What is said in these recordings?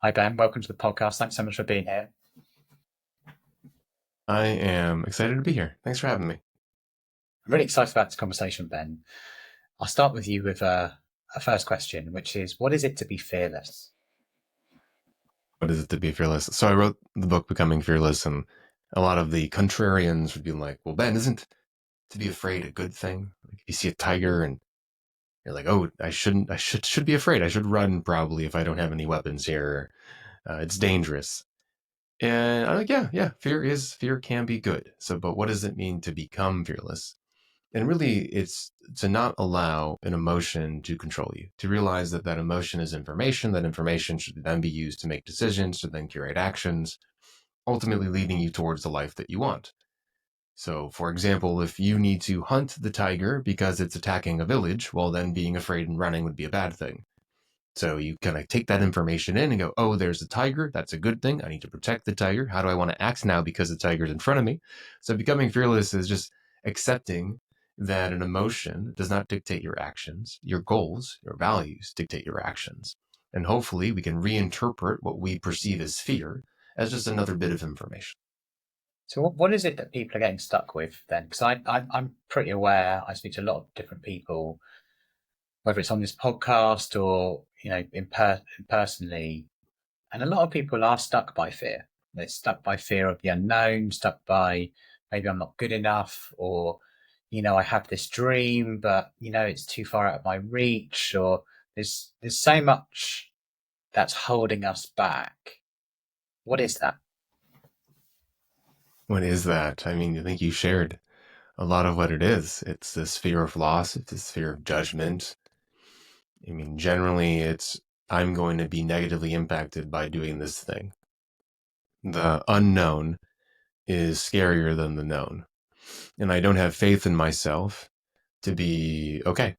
Hi, Ben. Welcome to the podcast. Thanks so much for being here. I am excited to be here. Thanks for having me. I'm really excited about this conversation, Ben. I'll start with you with a first question, which is, what is it to be fearless? What is it to be fearless? So I wrote the book Becoming Fearless, and a lot of the contrarians would be like, well, Ben, isn't to be afraid a good thing? Like if you see a tiger and you're like, oh, I should be afraid. I should run probably if I don't have any weapons here. It's dangerous. And I'm like, yeah, fear can be good. So, but what does it mean to become fearless? And really, it's to not allow an emotion to control you, to realize that that emotion is information, that information should then be used to make decisions, to then curate actions, ultimately leading you towards the life that you want. So, for example, if you need to hunt the tiger because it's attacking a village, well, then being afraid and running would be a bad thing. So you kind of take that information in and go, oh, there's a tiger. That's a good thing. I need to protect the tiger. How do I want to act now because the tiger's in front of me? So becoming fearless is just accepting that an emotion does not dictate your actions. Your goals, your values dictate your actions. And hopefully we can reinterpret what we perceive as fear as just another bit of information. So, what is it that people are getting stuck with then? Because I'm pretty aware. I speak to a lot of different people, whether it's on this podcast or personally, and a lot of people are stuck by fear. They're stuck by fear of the unknown, stuck by maybe I'm not good enough, or I have this dream, but it's too far out of my reach, or there's so much that's holding us back. What is that? What is that? I mean, I think you shared a lot of what it is. It's this fear of loss, it's this fear of judgment. I mean, generally, it's I'm going to be negatively impacted by doing this thing. The unknown is scarier than the known. And I don't have faith in myself to be okay.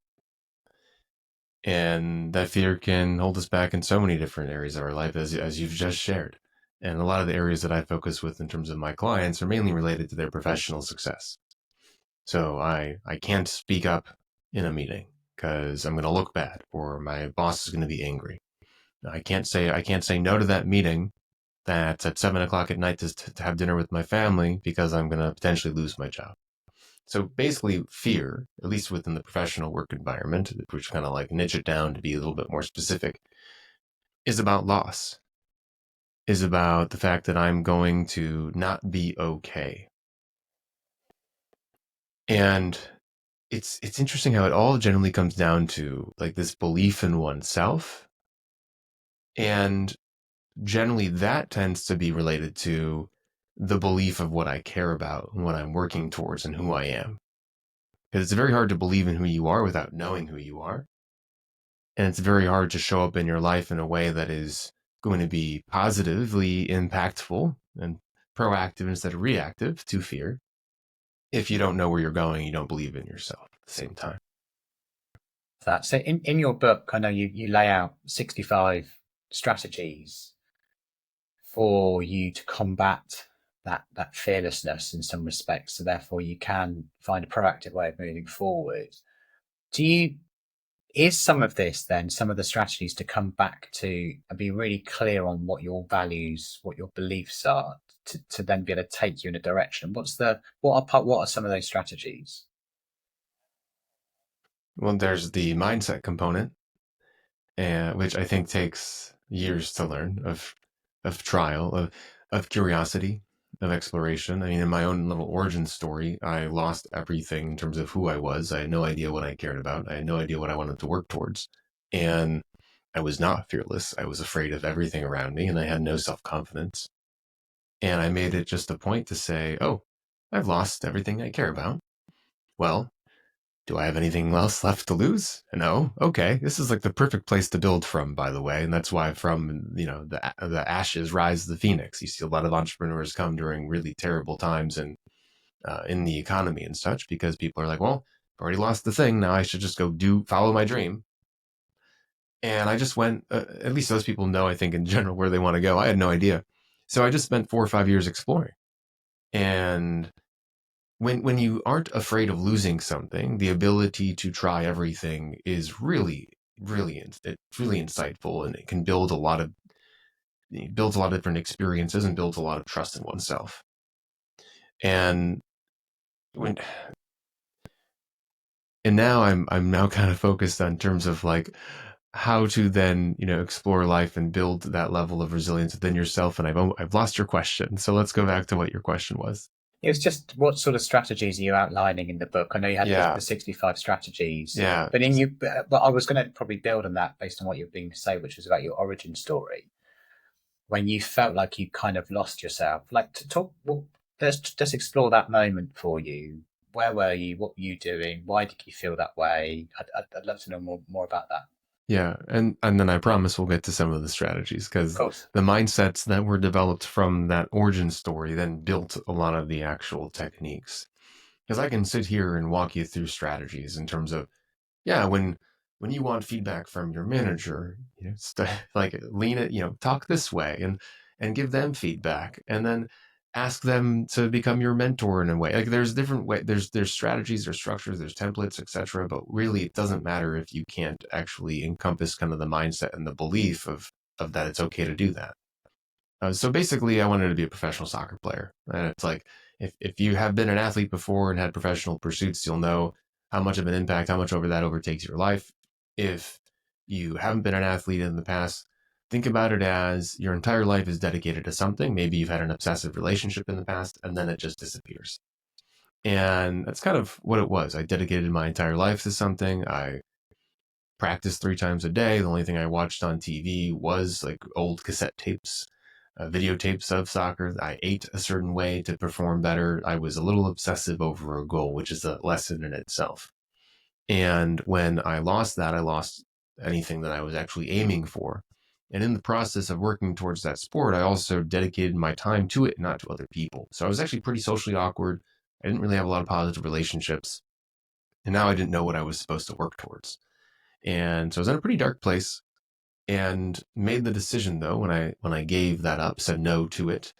And that fear can hold us back in so many different areas of our life, as you've just shared. And a lot of the areas that I focus with in terms of my clients are mainly related to their professional success. So I can't speak up in a meeting because I'm going to look bad or my boss is going to be angry. I can't say no to that meeting that's at 7 o'clock at night to have dinner with my family because I'm going to potentially lose my job. So basically, fear, at least within the professional work environment, which kind of like niche it down to be a little bit more specific, is about loss, is about the fact that I'm going to not be okay. And it's interesting how it all generally comes down to like this belief in oneself. And generally that tends to be related to the belief of what I care about and what I'm working towards and who I am. Because it's very hard to believe in who you are without knowing who you are. And it's very hard to show up in your life in a way that is going to be positively impactful and proactive instead of reactive to fear if you don't know where you're going, you don't believe in yourself at the same time. So in your book, I know you lay out 65 strategies for you to combat that fearlessness in some respects. So therefore you can find a proactive way of moving forward. Do you Is some of this then some of the strategies to come back to and be really clear on what your values, what your beliefs are, to then be able to take you in a direction? What are some of those strategies? Well, there's the mindset component, which I think takes years to learn of trial, of curiosity, of exploration. I mean, in my own little origin story, I lost everything in terms of who I was. I had no idea what I cared about. I had no idea what I wanted to work towards. And I was not fearless. I was afraid of everything around me and I had no self confidence. And I made it just a point to say, oh, I've lost everything I care about. Well, do I have anything else left to lose? No. Okay. This is like the perfect place to build from, by the way. And that's why from, the ashes rise the phoenix. You see a lot of entrepreneurs come during really terrible times and in the economy and such, because people are like, well, I've already lost the thing. Now I should just go follow my dream. And I just went, at least those people know, I think in general, where they want to go. I had no idea. So I just spent 4 or 5 years exploring. And when you aren't afraid of losing something, the ability to try everything is really, really, it's really insightful, and it can build a lot of builds a lot of different experiences and builds a lot of trust in oneself. And when and now I'm now kind of focused on terms of like how to then explore life and build that level of resilience within yourself. And I've lost your question, so let's go back to what your question was. It was just what sort of strategies are you outlining in the book? I know you had Yeah, the 65 strategies, yeah, but but I was going to probably build on that based on what you're being to say, which was about your origin story. When you felt like you kind of lost yourself, like to talk, well, let's explore that moment for you. Where were you? What were you doing? Why did you feel that way? I'd love to know more about that. yeah. And then I promise we'll get to some of the strategies, Of because course. the mindsets that were developed from that origin story then built a lot of the actual techniques. Because I can sit here and walk you through strategies in terms of, yeah, when you want feedback from your manager, like lean it, talk this way and give them feedback, and then ask them to become your mentor in a way. Like there's different way, there's strategies, there's structures, there's templates, etc. But really, it doesn't matter if you can't actually encompass kind of the mindset and the belief of that it's okay to do that. So basically, I wanted to be a professional soccer player. And it's like, if you have been an athlete before and had professional pursuits, you'll know how much of an impact, how much over that overtakes your life. If you haven't been an athlete in the past, think about it as your entire life is dedicated to something. Maybe you've had an obsessive relationship in the past, and then it just disappears. And that's kind of what it was. I dedicated my entire life to something. I practiced 3 times a day. The only thing I watched on TV was like old cassette tapes, videotapes of soccer. I ate a certain way to perform better. I was a little obsessive over a goal, which is a lesson in itself. And when I lost that, I lost anything that I was actually aiming for. And in the process of working towards that sport, I also dedicated my time to it, not to other people. So I was actually pretty socially awkward. I didn't really have a lot of positive relationships. And now I didn't know what I was supposed to work towards. And so I was in a pretty dark place, and made the decision though, when I gave that up, said no to it,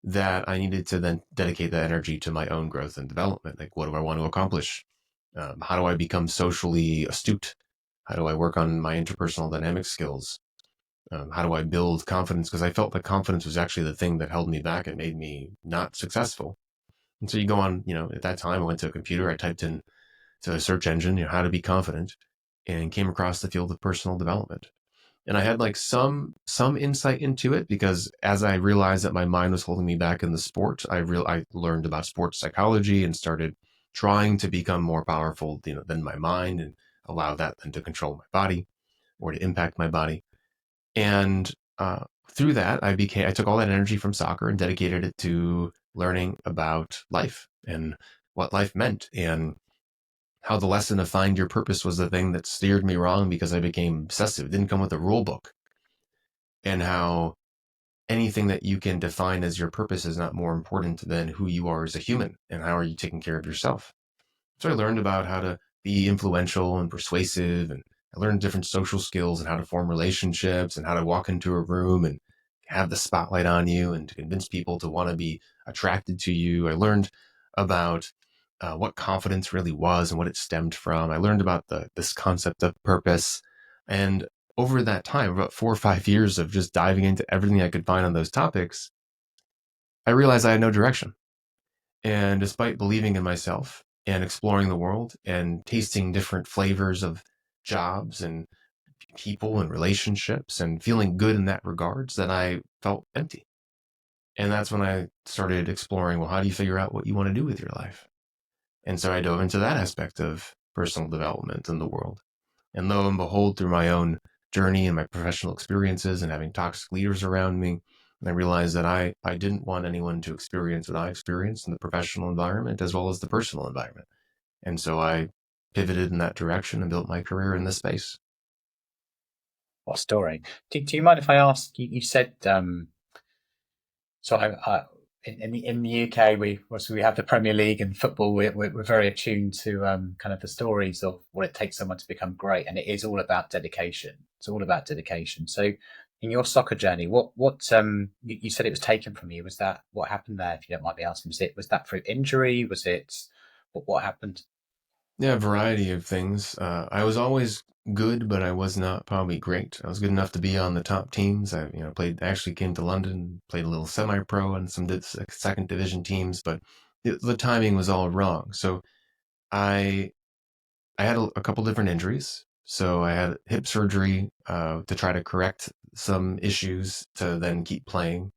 that I needed to then dedicate that energy to my own growth and development. Like, what do I want to accomplish? How do I become socially astute? How do I work on my interpersonal dynamic skills? How do I build confidence? Because I felt that confidence was actually the thing that held me back and made me not successful. And so you go on, at that time I went to a computer, I typed in to a search engine, how to be confident, and came across the field of personal development. And I had like some insight into it, because as I realized that my mind was holding me back in the sport, I learned about sports psychology and started trying to become more powerful, than my mind, and allow that then to control my body or to impact my body. And through that, I took all that energy from soccer and dedicated it to learning about life and what life meant, and how the lesson of find your purpose was the thing that steered me wrong, because I became obsessive. It didn't come with a rule book. And how anything that you can define as your purpose is not more important than who you are as a human, and how are you taking care of yourself. So I learned about how to be influential and persuasive, and I learned different social skills and how to form relationships and how to walk into a room and have the spotlight on you and to convince people to want to be attracted to you. I learned about what confidence really was and what it stemmed from. I learned about this concept of purpose. And over that time, about 4 or 5 years of just diving into everything I could find on those topics, I realized I had no direction. And despite believing in myself and exploring the world and tasting different flavors of jobs and people and relationships and feeling good in that regards, that I felt empty. And that's when I started exploring, well, how do you figure out what you want to do with your life? And so I dove into that aspect of personal development in the world. And lo and behold, through my own journey and my professional experiences and having toxic leaders around me, I realized that I didn't want anyone to experience what I experienced in the professional environment as well as the personal environment. And so I pivoted in that direction and built my career in this space. What story? Do you mind if I ask? You said so. In the UK, we have the Premier League and football. We're very attuned to kind of the stories of what it takes someone to become great, and it is all about dedication. It's all about dedication. So, in your soccer journey, you said it was taken from you? Was that what happened there? If you don't mind me asking, was that through injury? Was it what happened? Yeah, a variety of things. I was always good, but I was not probably great. I was good enough to be on the top teams. I actually came to London, played a little semi-pro and some second division teams, but the timing was all wrong. So I I had a couple different injuries. So I had hip surgery to try to correct some issues to then keep playing.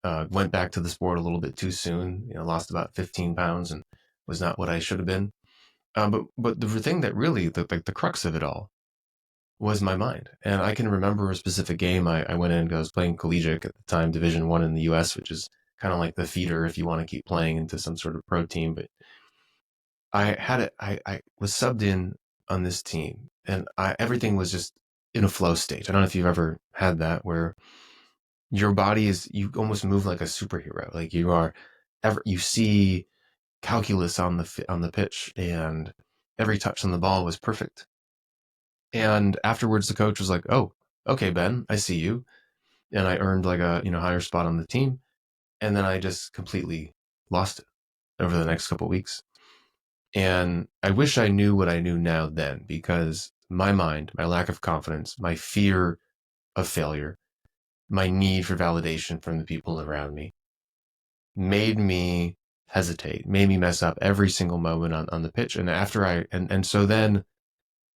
Went back to the sport a little bit too soon. Lost about 15 pounds and was not what I should have been. But the thing that really the crux of it all was my mind. And I can remember a specific game I went in. I was playing collegiate at the time, Division One in the U.S., which is kind of like the feeder if you want to keep playing into some sort of pro team. But I was subbed in on this team, and everything was just in a flow state. I don't know if you've ever had that where your body is, you almost move like a superhero. Like you see calculus on the pitch, and every touch on the ball was perfect. And afterwards, the coach was like, "Oh, okay, Ben, I see you." And I earned like a higher spot on the team. And then I just completely lost it over the next couple of weeks. And I wish I knew what I knew now then, because my mind, my lack of confidence, my fear of failure, my need for validation from the people around me made me hesitate, made me mess up every single moment on the pitch. And so then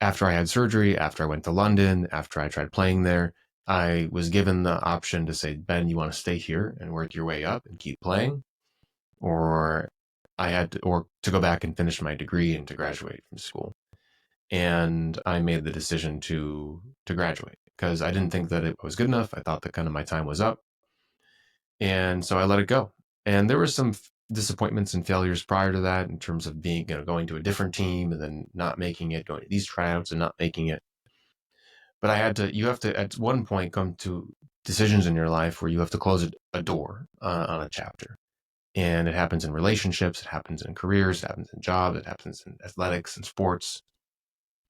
after I had surgery, after I went to London, after I tried playing there, I was given the option to say, Ben, you want to stay here and work your way up and keep playing? Or or to go back and finish my degree and to graduate from school. And I made the decision to graduate because I didn't think that it was good enough. I thought that kind of my time was up. And so I let it go. And there were some disappointments and failures prior to that in terms of going to a different team and then not making it, going to these tryouts and not making it. But you have to, at one point, come to decisions in your life where you have to close a door on a chapter. And it happens in relationships, it happens in careers, it happens in jobs, it happens in athletics and sports.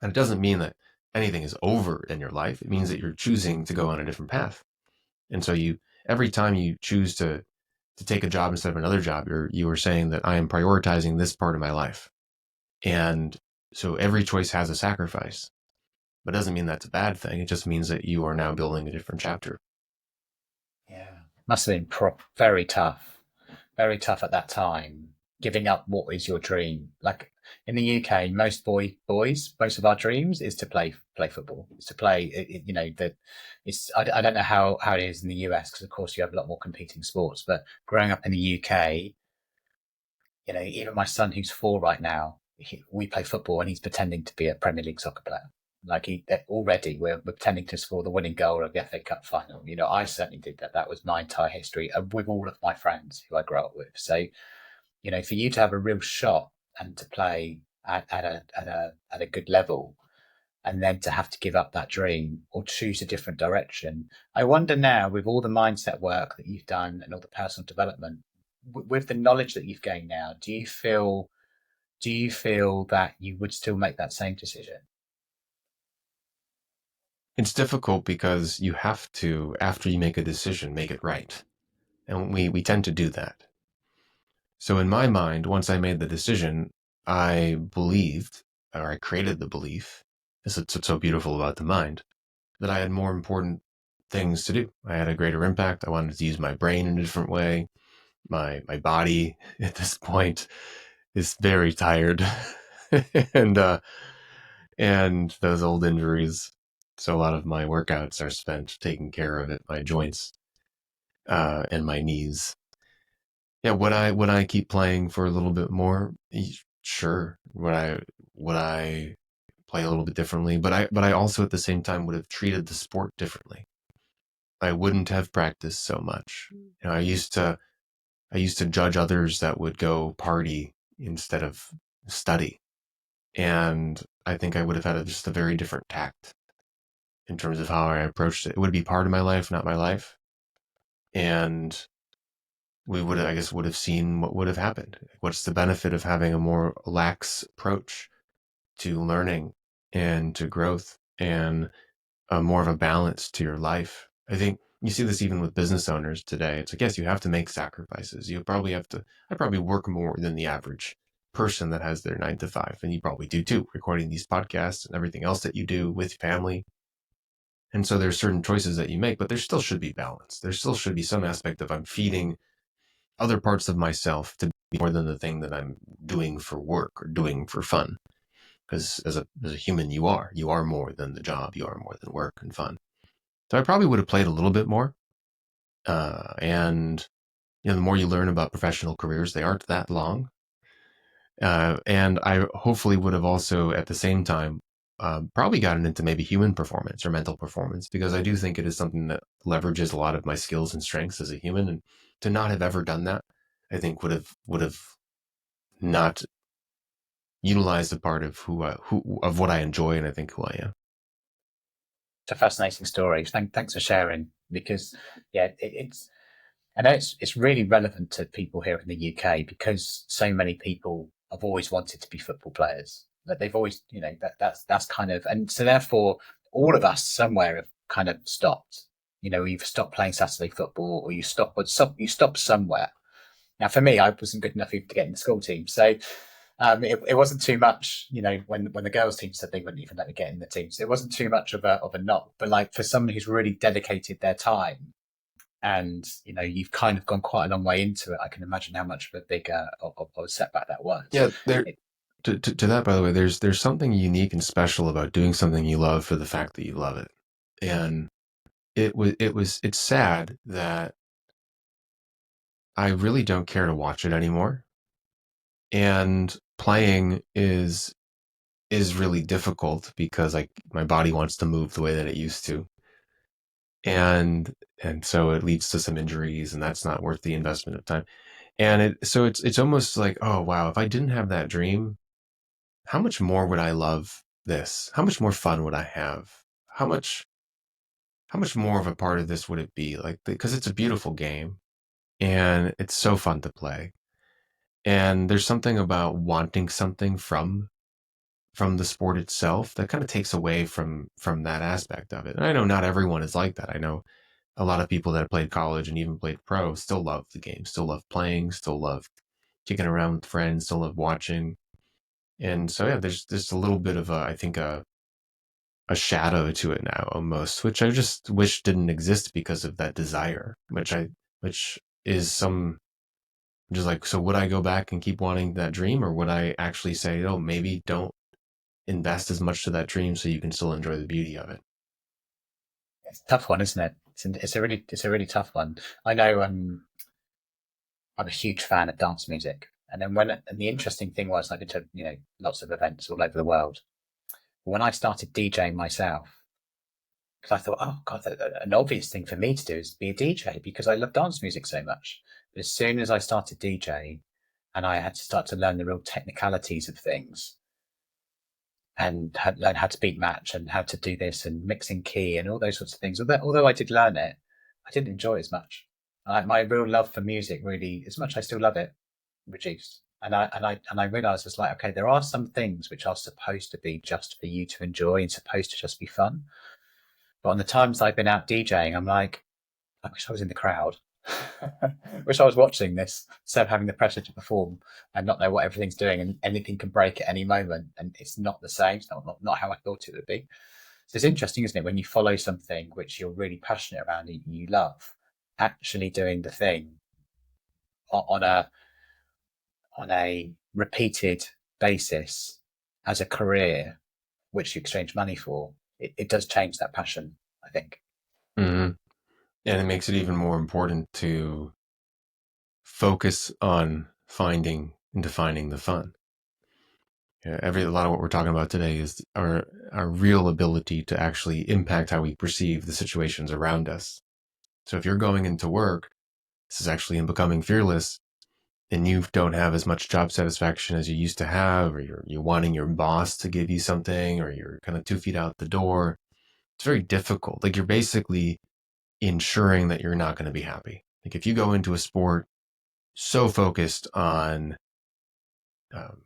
And it doesn't mean that anything is over in your life. It means that you're choosing to go on a different path. And so every time you choose to take a job instead of another job, you are saying that I am prioritizing this part of my life. And so every choice has a sacrifice, but it doesn't mean that's a bad thing. It just means that you are now building a different chapter. Yeah. Must have been very tough at that time, giving up what is your dream. Like in the UK, most of our dreams is to play football. It's to play. I don't know how it is in the US because of course you have a lot more competing sports. But growing up in the UK, even my son who's 4 right now, we play football and he's pretending to be a Premier League soccer player. Like already we're pretending to score the winning goal of the FA Cup final. I certainly did that. That was my entire history with all of my friends who I grew up with. So, for you to have a real shot and to play at a good level, and then to have to give up that dream or choose a different direction. I wonder now, with all the mindset work that you've done and all the personal development, with the knowledge that you've gained now, do you feel that you would still make that same decision? It's difficult because you have to, after you make a decision, make it right. And we tend to do that. So in my mind, once I made the decision, I believed, or I created the belief, this is what's so beautiful about the mind, that I had more important things to do. I had a greater impact. I wanted to use my brain in a different way. My body at this point is very tired. and and those old injuries. So a lot of my workouts are spent taking care of it, my joints, and my knees. Yeah, would I keep playing for a little bit more? Sure. Would I play a little bit differently? But I also at the same time would have treated the sport differently. I wouldn't have practiced so much. I used to judge others that would go party instead of study. And I think I would have had just a very different tact in terms of how I approached it. It would be part of my life, not my life. And I guess, would have seen what would have happened. What's the benefit of having a more lax approach to learning and to growth and more of a balance to your life? I think you see this even with business owners today. It's like, yes, you have to make sacrifices. I probably work more than the average person that has their 9 to 5, and you probably do too, recording these podcasts and everything else that you do with family. And so there's certain choices that you make, but there still should be balance. There still should be some aspect of I'm feeding other parts of myself to be more than the thing that I'm doing for work or doing for fun. Because as a human, you are more than the job. You are more than work and fun. So I probably would have played a little bit more. And the more you learn about professional careers, they aren't that long. And I hopefully would have also at the same time probably gotten into maybe human performance or mental performance, because I do think it is something that leverages a lot of my skills and strengths as a human. And to not have ever done that, I think would have not utilized a part of who of what I enjoy, and I think who I am. It's a fascinating story. Thanks for sharing, because it's I know it's really relevant to people here in the UK, because so many people have always wanted to be football players. That they've always, that's kind of, and so therefore all of us somewhere have kind of stopped. You've stopped playing Saturday football, or you stop somewhere. Now, for me, I wasn't good enough even to get in the school team, so it wasn't too much. When the girls' team said they wouldn't even let me get in the teams, it wasn't too much of a knock. But like for someone who's really dedicated their time, and you've kind of gone quite a long way into it, I can imagine how much of a big of a setback that was. Yeah, to that, by the way, there's something unique and special about doing something you love for the fact that you love it. And it's sad that I really don't care to watch it anymore. And playing is really difficult because my body wants to move the way that it used to. And so it leads to some injuries, and that's not worth the investment of time. And it's almost like, oh wow, if I didn't have that dream, how much more would I love this? How much more fun would I have? How much more of a part of this would it be? Like, because it's a beautiful game and it's so fun to play. And there's something about wanting something from the sport itself that kind of takes away from that aspect of it. And I know not everyone is like that. I know a lot of people that have played college and even played pro still love the game, still love playing, still love kicking around with friends, still love watching. And so yeah, there's a little bit of I think a shadow to it now almost, which I just wish didn't exist because of that desire, which is some just like, so would I go back and keep wanting that dream, or would I actually say, oh, maybe don't invest as much to that dream so you can still enjoy the beauty of it? It's a tough one, isn't it? It's a really tough one. I know. I'm a huge fan of dance music, and then and the interesting thing was, I've been to lots of events all over the world. When I started DJing myself, because I thought, oh God, an obvious thing for me to do is be a DJ, because I love dance music so much. But as soon as I started DJing, and I had to start to learn the real technicalities of things, and learn how to beat match and how to do this and mixing key and all those sorts of things. Although I did learn it, I didn't enjoy it as much. My real love for music, really, as much I still love it, reduced. And I realized it's like, okay, there are some things which are supposed to be just for you to enjoy and supposed to just be fun. But on the times I've been out DJing, I'm like, I wish I was in the crowd. Wish I was watching this instead of having the pressure to perform and not know what everything's doing, and anything can break at any moment, and it's not the same. It's not how I thought it would be. So it's interesting, isn't it, when you follow something which you're really passionate around and you love, actually doing the thing on a repeated basis as a career, which you exchange money for, it does change that passion, I think. Mm-hmm. And it makes it even more important to focus on finding and defining the fun. Yeah, a lot of what we're talking about today is our real ability to actually impact how we perceive the situations around us. So if you're going into work, this is actually in becoming fearless, and you don't have as much job satisfaction as you used to have, or you're wanting your boss to give you something, or you're kind of 2 feet out the door, it's very difficult. Like, you're basically ensuring that you're not going to be happy. Like, if you go into a sport so focused on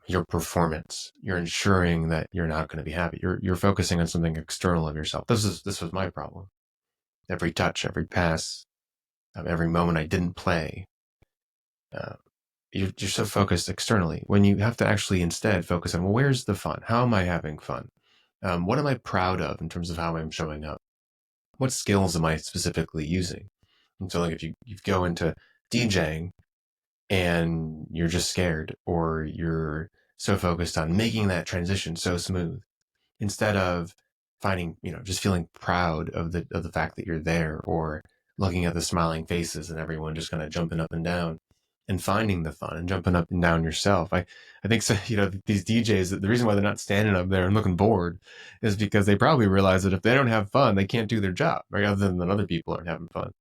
your performance, you're ensuring that you're not going to be happy. You're focusing on something external of yourself. This was my problem. Every touch, every pass, every moment I didn't play, uh, you're so focused externally when you have to actually instead focus on, well, where's the fun? How am I having fun? What am I proud of in terms of how I'm showing up? What skills am I specifically using? And so, like, if you go into DJing and you're just scared, or you're so focused on making that transition so smooth, instead of finding, just feeling proud of the fact that you're there, or looking at the smiling faces and everyone just kind of jumping up and down and finding the fun and jumping up and down yourself. I think so, these DJs, the reason why they're not standing up there and looking bored is because they probably realize that if they don't have fun, they can't do their job, right? Other than other people aren't having fun.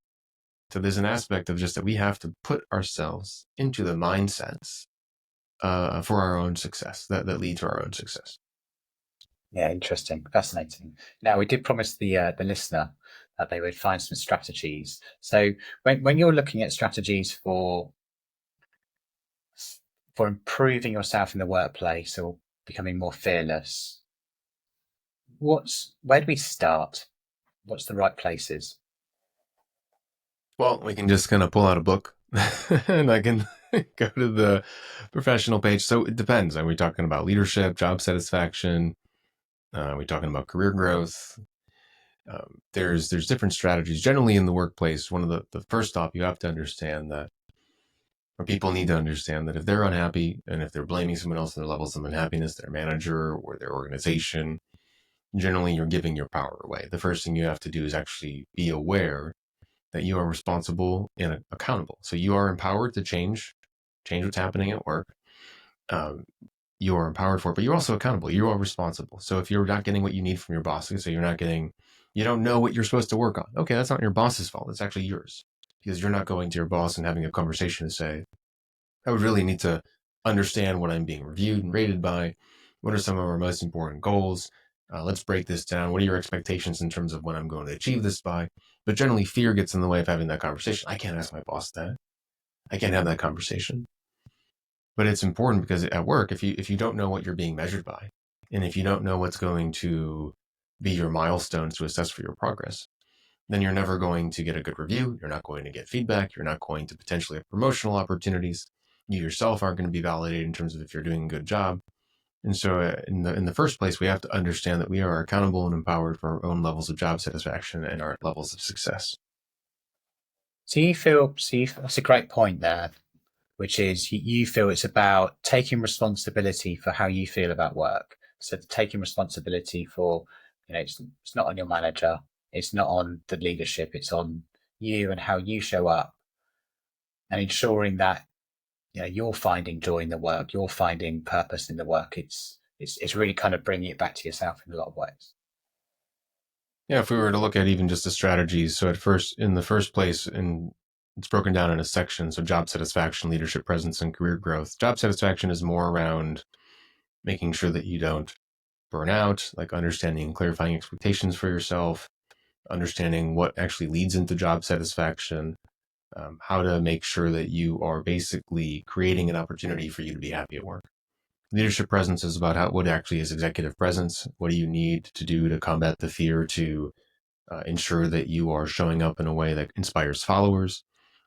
So there's an aspect of just that we have to put ourselves into the mindsets for our own success that lead to our own success. Yeah, interesting, fascinating. Now, we did promise the listener that they would find some strategies. So, when you're looking at strategies for improving yourself in the workplace or becoming more fearless, where do we start? What's the right places? Well, we can just kind of pull out a book and I can go to the professional page. So it depends. Are we talking about leadership, job satisfaction? Are we talking about career growth? There's different strategies. Generally in the workplace, one of the first off, you have to understand that, or people need to understand that if they're unhappy and if they're blaming someone else for their levels of unhappiness, their manager or their organization, generally you're giving your power away. The first thing you have to do is actually be aware that you are responsible and accountable. So you are empowered to change what's happening at work. Um, you are empowered for it, but you're also accountable. You are responsible. So if you're not getting what you need from your boss, so you don't know what you're supposed to work on. Okay, that's not your boss's fault. It's actually yours, because you're not going to your boss and having a conversation and say, I would really need to understand what I'm being reviewed and rated by. What are some of our most important goals? Let's break this down. What are your expectations in terms of when I'm going to achieve this by? But generally, fear gets in the way of having that conversation. I can't ask my boss that. I can't have that conversation. But it's important because at work, if you don't know what you're being measured by, and if you don't know what's going to be your milestones to assess for your progress, then you're never going to get a good review. You're not going to get feedback. You're not going to potentially have promotional opportunities. You yourself aren't going to be validated in terms of if you're doing a good job. And so in the first place, we have to understand that we are accountable and empowered for our own levels of job satisfaction and our levels of success. That's a great point there, which is you feel it's about taking responsibility for how you feel about work. So taking responsibility for, it's not on your manager, it's not on the leadership, it's on you and how you show up, and ensuring that you're finding joy in the work, you're finding purpose in the work. It's really kind of bringing it back to yourself in a lot of ways. Yeah, if we were to look at even just the strategies, so in the first place, and it's broken down into sections, so job satisfaction, leadership presence, and career growth. Job satisfaction is more around making sure that you don't burn out, like understanding and clarifying expectations for yourself, understanding what actually leads into job satisfaction, how to make sure that you are basically creating an opportunity for you to be happy at work. Leadership presence is about what actually is executive presence. What do you need to do to combat the fear to ensure that you are showing up in a way that inspires followers?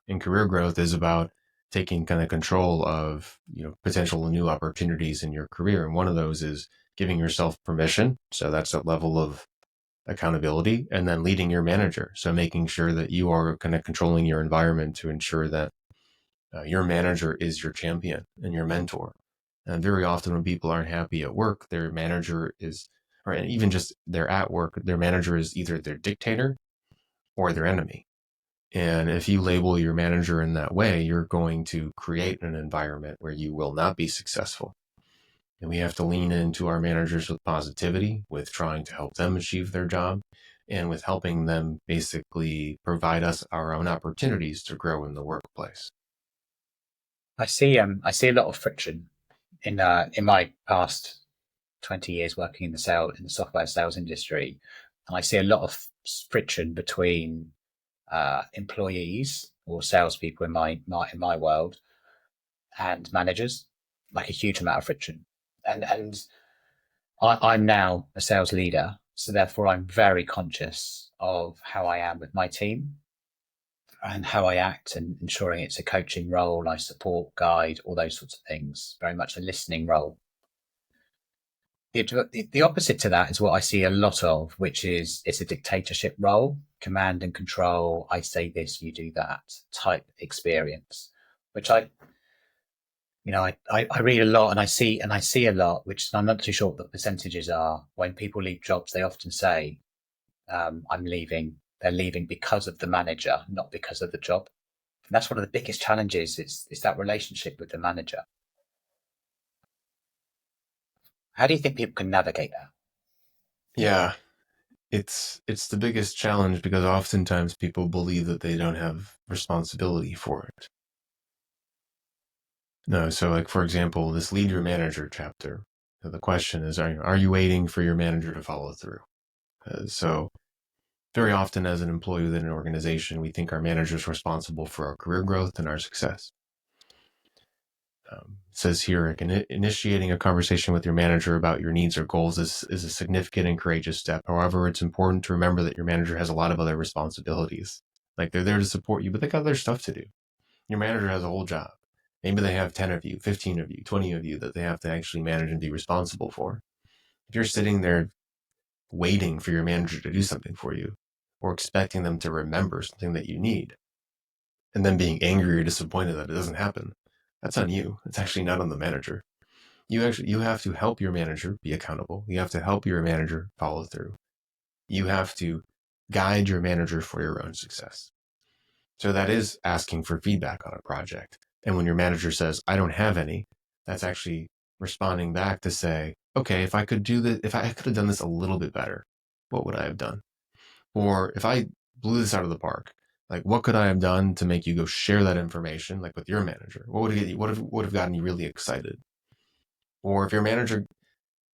And career growth is about taking kind of control of potential new opportunities in your career. And one of those is giving yourself permission. So that's a level of accountability, and then leading your manager. So making sure that you are kind of controlling your environment to ensure that your manager is your champion and your mentor. And very often when people aren't happy at work, their manager is, or even just they're at work, their manager is either their dictator or their enemy. And if you label your manager in that way, you're going to create an environment where you will not be successful. And we have to lean into our managers with positivity, with trying to help them achieve their job, and with helping them basically provide us our own opportunities to grow in the workplace. I see a lot of friction in my past 20 years working in the software sales industry, and I see a lot of friction between employees or salespeople in my world and managers, like a huge amount of friction. And I'm now a sales leader, so therefore I'm very conscious of how I am with my team. and how I act, and ensuring it's a coaching role. I support, guide, all those sorts of things. Very much a listening role. The opposite to that is what I see a lot of, which is it's a dictatorship role, command and control. I say this, you do that type experience, which I read a lot and I see a lot, which I'm not too sure what the percentages are. When people leave jobs, they often say, I'm leaving. They're leaving because of the manager, not because of the job. And that's one of the biggest challenges is that relationship with the manager. How do you think people can navigate that? Yeah, it's the biggest challenge because oftentimes people believe that they don't have responsibility for it. No, so like for example, this lead your manager chapter. The question is, are you waiting for your manager to follow through? So very often as an employee within an organization, we think our manager is responsible for our career growth and our success. It says here, initiating a conversation with your manager about your needs or goals is a significant and courageous step. However, it's important to remember that your manager has a lot of other responsibilities. Like they're there to support you, but they got other stuff to do. Your manager has a whole job. Maybe they have 10 of you, 15 of you, 20 of you that they have to actually manage and be responsible for. If you're sitting there waiting for your manager to do something for you, or expecting them to remember something that you need, and then being angry or disappointed that it doesn't happen, that's on you. It's actually not on the manager. You have to help your manager be accountable. You have to help your manager follow through. You have to guide your manager for your own success. So that is asking for feedback on a project. And when your manager says, I don't have any, that's actually responding back to say, okay, if I could have done this a little bit better, what would I have done? Or if I blew this out of the park, like what could I have done to make you go share that information, like with your manager? What would have gotten you really excited? Or if your manager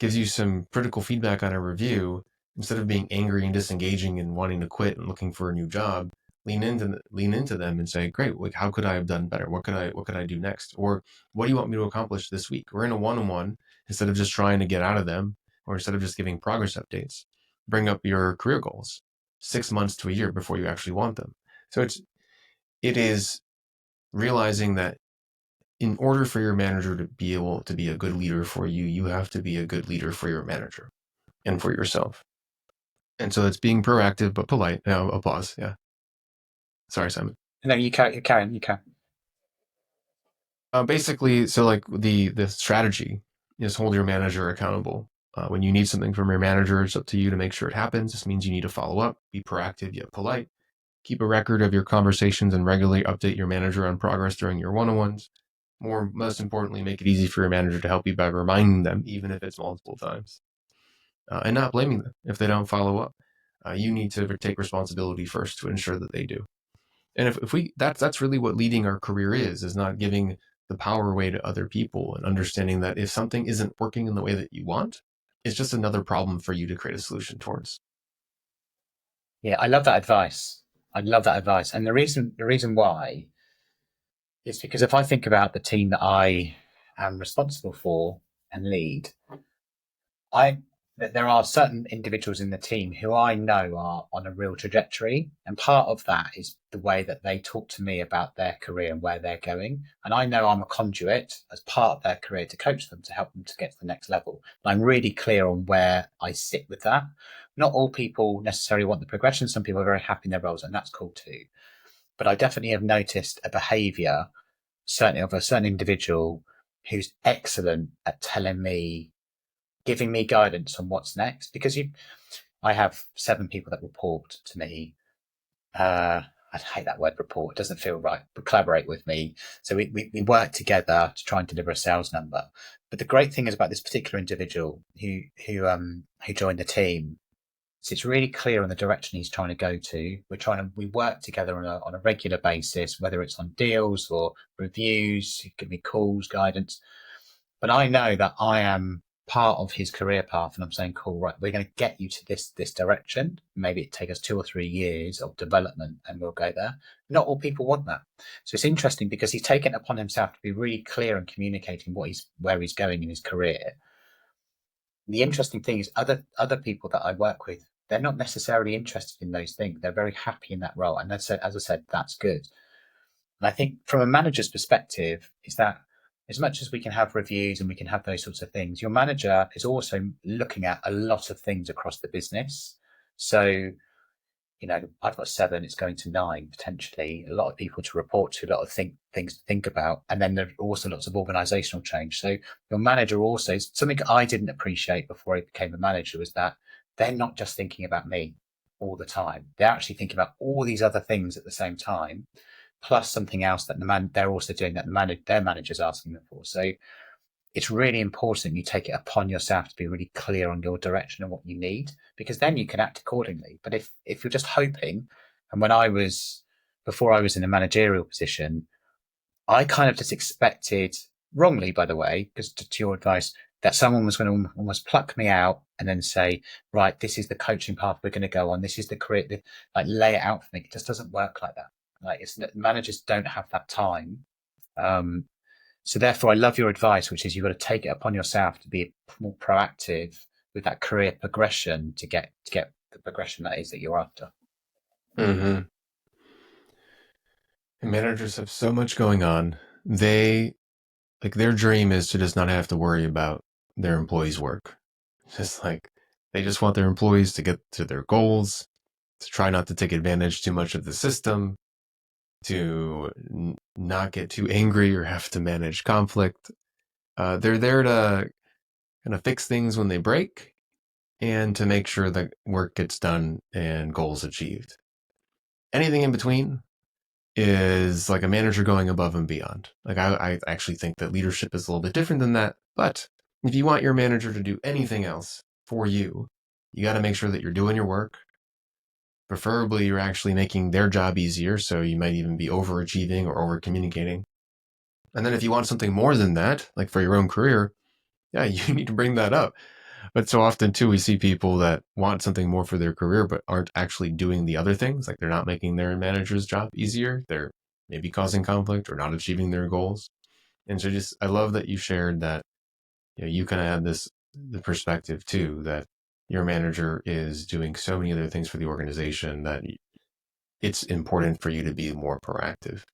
gives you some critical feedback on a review, instead of being angry and disengaging and wanting to quit and looking for a new job, lean into them and say, great, like how could I have done better? What could I do next? Or what do you want me to accomplish this week? We're in a one-on-one, instead of just trying to get out of them, or instead of just giving progress updates, bring up your career goals 6 months to a year before you actually want them. So it is realizing that in order for your manager to be able to be a good leader for you, you have to be a good leader for your manager and for yourself. And so it's being proactive but polite. Now, applause. Yeah. Sorry, Simon. No, you can. You can. Basically, so like the strategy is hold your manager accountable. When you need something from your manager, it's up to you to make sure it happens. This means you need to follow up, be proactive yet polite. Keep a record of your conversations and regularly update your manager on progress during your one-on-ones. Most importantly, make it easy for your manager to help you by reminding them, even if it's multiple times, and not blaming them if they don't follow up. You need to take responsibility first to ensure that they do. And if we that's really what leading our career is not giving the power away to other people, and understanding that if something isn't working in the way that you want, it's just another problem for you to create a solution towards. Yeah, I love that advice. I love that advice. And the reason why is because if I think about the team that I am responsible for and lead, I there are certain individuals in the team who I know are on a real trajectory, and part of that is the way that they talk to me about their career and where they're going. And I know I'm a conduit as part of their career to coach them, to help them to get to the next level. But I'm really clear on where I sit with that. Not all people necessarily want the progression. Some people are very happy in their roles, and that's cool too. But I definitely have noticed a behaviour, certainly of a certain individual, who's excellent at telling me, giving me guidance on what's next. Because I have 7 people that report to me. I hate that word report. It doesn't feel right, but collaborate with me. So we work together to try and deliver a sales number. But the great thing is about this particular individual who joined the team, so it's really clear on the direction he's trying to go to. We work together on a regular basis, whether it's on deals or reviews, give me calls, guidance. But I know that I am part of his career path, and I'm saying, cool, right, we're going to get you to this direction. Maybe it take us 2 or 3 years of development and we'll go there. Not all people want that. So it's interesting because he's taken it upon himself to be really clear and communicating where he's going in his career. The interesting thing is other people that I work with they're not necessarily interested in those things. They're very happy in that role. And that's, as I said, that's good. And I think from a manager's perspective, is that as much as we can have reviews and we can have those sorts of things, your manager is also looking at a lot of things across the business. So, I've got 7, it's going to 9 potentially, a lot of people to report to, a lot of things to think about. And then there are also lots of organizational change. So your manager also, something I didn't appreciate before I became a manager was that they're not just thinking about me all the time. They're actually thinking about all these other things at the same time, plus something else that they're also doing that their manager's asking them for. So it's really important you take it upon yourself to be really clear on your direction and what you need, because then you can act accordingly. But if you're just hoping, and before I was in a managerial position, I kind of just expected, wrongly, by the way, because to your advice, that someone was going to almost pluck me out and then say, right, this is the coaching path we're going to go on. This is the career, like lay it out for me. It just doesn't work like that. Like managers don't have that time. So therefore, I love your advice, which is you've got to take it upon yourself to be more proactive with that career progression to get the progression that is that you're after. Mm-hmm. And managers have so much going on. Their dream is to just not have to worry about their employees' work. Just like they just want their employees to get to their goals, to try not to take advantage too much of the system, to not get too angry or have to manage conflict. They're there to kind of fix things when they break and to make sure that work gets done and goals achieved. Anything in between is like a manager going above and beyond. Like I actually think that leadership is a little bit different than that. But if you want your manager to do anything else for you, you got to make sure that you're doing your work. Preferably, you're actually making their job easier. So you might even be overachieving or over communicating. And then if you want something more than that, like for your own career, yeah, you need to bring that up. But so often too, we see people that want something more for their career, but aren't actually doing the other things. Like they're not making their manager's job easier. They're maybe causing conflict or not achieving their goals. And so I love that you shared that, you kind of have the perspective too, that your manager is doing so many other things for the organization that it's important for you to be more proactive.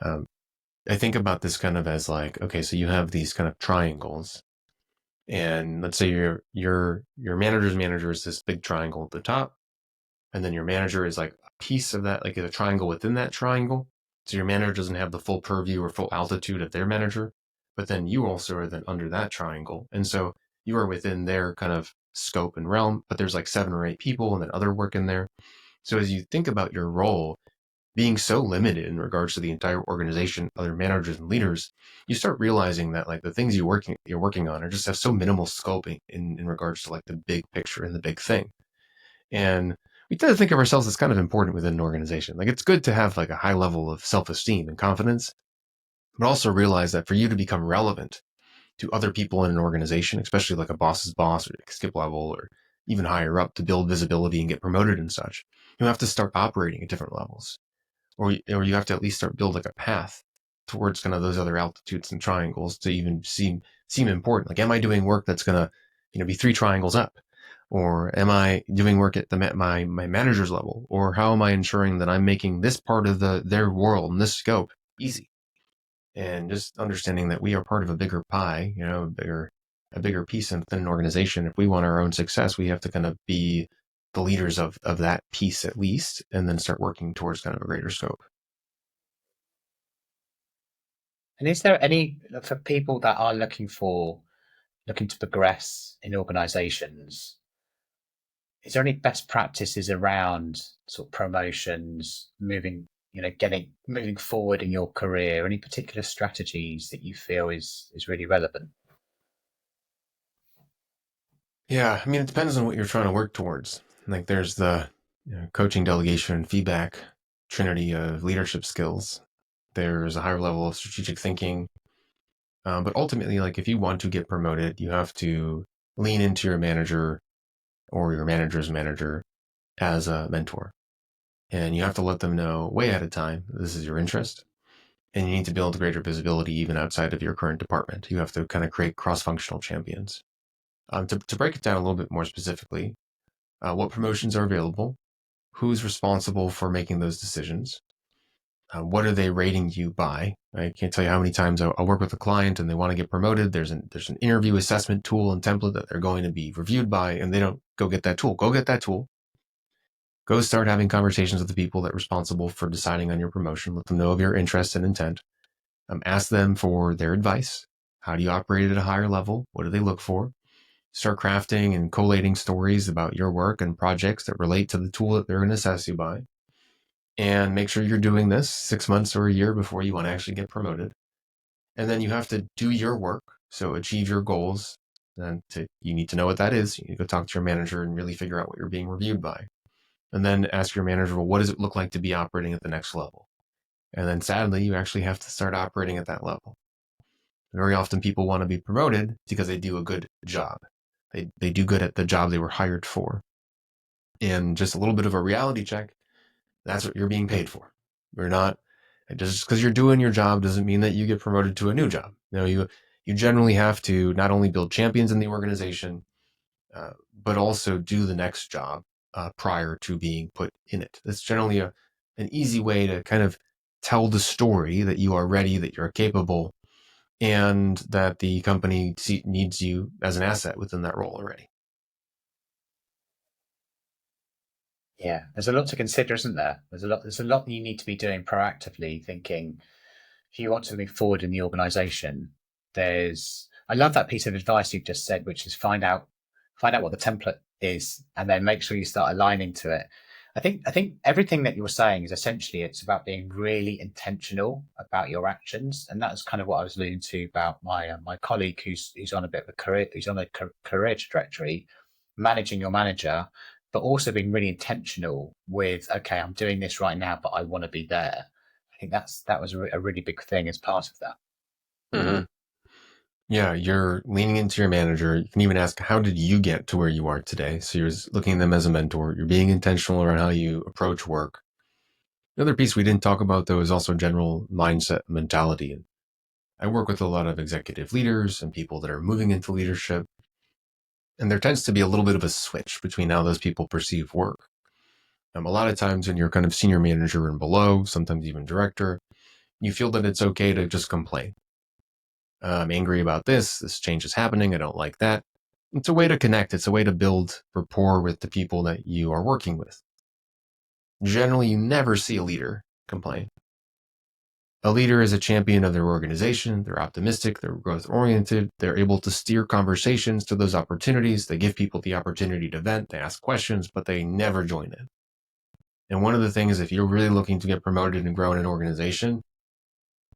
I think about this kind of as like, okay, so you have these kind of triangles. And let's say your manager's manager is this big triangle at the top, and then your manager is like a piece of that, like a triangle within that triangle. So your manager doesn't have the full purview or full altitude of their manager, but then you also are then under that triangle. And so you are within their kind of scope and realm, but there's like 7 or 8 people and then other work in there. So as you think about your role being so limited in regards to the entire organization, other managers and leaders, you start realizing that like the things you're working on are just have so minimal scoping in regards to like the big picture and the big thing. And we tend to think of ourselves as kind of important within an organization. Like it's good to have like a high level of self-esteem and confidence, but also realize that for you to become relevant to other people in an organization, especially like a boss's boss or skip level or even higher up to build visibility and get promoted and such, you have to start operating at different levels. Or you have to at least start build like a path towards kind of those other altitudes and triangles to even seem important. Like, am I doing work that's gonna, be 3 triangles up, or am I doing work at my manager's level, or how am I ensuring that I'm making this part of their world and this scope easy? And just understanding that we are part of a bigger pie, a bigger piece within an organization. If we want our own success, we have to kind of be the leaders of that piece at least, and then start working towards kind of a greater scope. And is there any, for people that are looking to progress in organizations, is there any best practices around sort of promotions, moving forward in your career? Any particular strategies that you feel is really relevant? Yeah, I mean, it depends on what you're trying to work towards. Like, there's the coaching, delegation, and feedback trinity of leadership skills. There's a higher level of strategic thinking. But ultimately, like, if you want to get promoted, you have to lean into your manager or your manager's manager as a mentor. And you have to let them know way ahead of time this is your interest. And you need to build greater visibility even outside of your current department. You have to kind of create cross-functional champions. To break it down a little bit more specifically, what promotions are available, who's responsible for making those decisions, what are they rating you by? I can't tell you how many times I'll work with a client and they want to get promoted. There's an interview assessment tool and template that they're going to be reviewed by, and they don't go get that tool. Go get that tool. Go start having conversations with the people that are responsible for deciding on your promotion. Let them know of your interest and intent. Ask them for their advice. How do you operate at a higher level? What do they look for? Start crafting and collating stories about your work and projects that relate to the tool that they're going to assess you by. And make sure you're doing this 6 months or a year before you want to actually get promoted. And then you have to do your work. So achieve your goals. And you need to know what that is. You need to go talk to your manager and really figure out what you're being reviewed by. And then ask your manager, well, what does it look like to be operating at the next level? And then sadly, you actually have to start operating at that level. Very often people want to be promoted because they do a good job. They do good at the job they were hired for. And just a little bit of a reality check, that's what you're being paid for. You're not, just because you're doing your job doesn't mean that you get promoted to a new job. You generally have to not only build champions in the organization, but also do the next job prior to being put in it. That's generally an easy way to kind of tell the story that you are ready, that you're capable, and that the company needs you as an asset within that role already. Yeah, there's a lot to consider, isn't there? There's a lot you need to be doing proactively, thinking if you want to move forward in the organization, I love that piece of advice you've just said, which is find out what the template is and then make sure you start aligning to it. I think everything that you're saying is essentially it's about being really intentional about your actions, and that's kind of what I was alluding to about my colleague who's on a bit of a career trajectory, managing your manager, but also being really intentional with, okay, I'm doing this right now, but I want to be there. I think that was a really big thing as part of that. Mm-hmm. Yeah, you're leaning into your manager. You can even ask, how did you get to where you are today? So you're looking at them as a mentor. You're being intentional around how you approach work. The other piece we didn't talk about, though, is also general mindset mentality. And I work with a lot of executive leaders and people that are moving into leadership. And there tends to be a little bit of a switch between how those people perceive work. A lot of times when you're kind of senior manager and below, sometimes even director, you feel that it's okay to just complain. I'm angry about this. This change is happening. I don't like that. It's a way to connect. It's a way to build rapport with the people that you are working with. Generally, you never see a leader complain. A leader is a champion of their organization. They're optimistic. They're growth oriented. They're able to steer conversations to those opportunities. They give people the opportunity to vent. They ask questions, but they never join in. And one of the things, if you're really looking to get promoted and grow in an organization,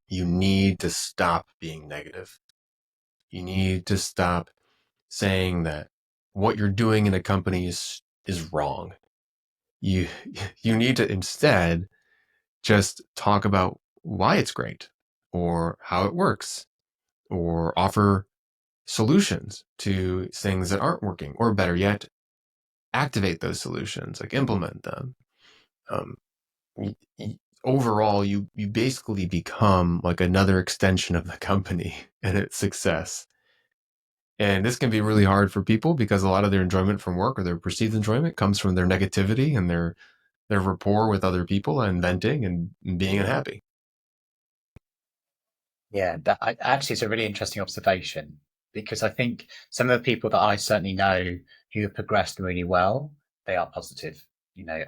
you need to stop being negative. You need to stop saying that what you're doing in a company is wrong. You need to instead just talk about why it's great or how it works or offer solutions to things that aren't working, or better yet, activate those solutions, like implement them. Um, Overall, you basically become like another extension of the company and its success. And this can be really hard for people because a lot of their enjoyment from work, or their perceived enjoyment, comes from their negativity and their rapport with other people and venting and being unhappy. Yeah, actually, it's a really interesting observation because I think some of the people that I certainly know who have progressed really well, they are positive.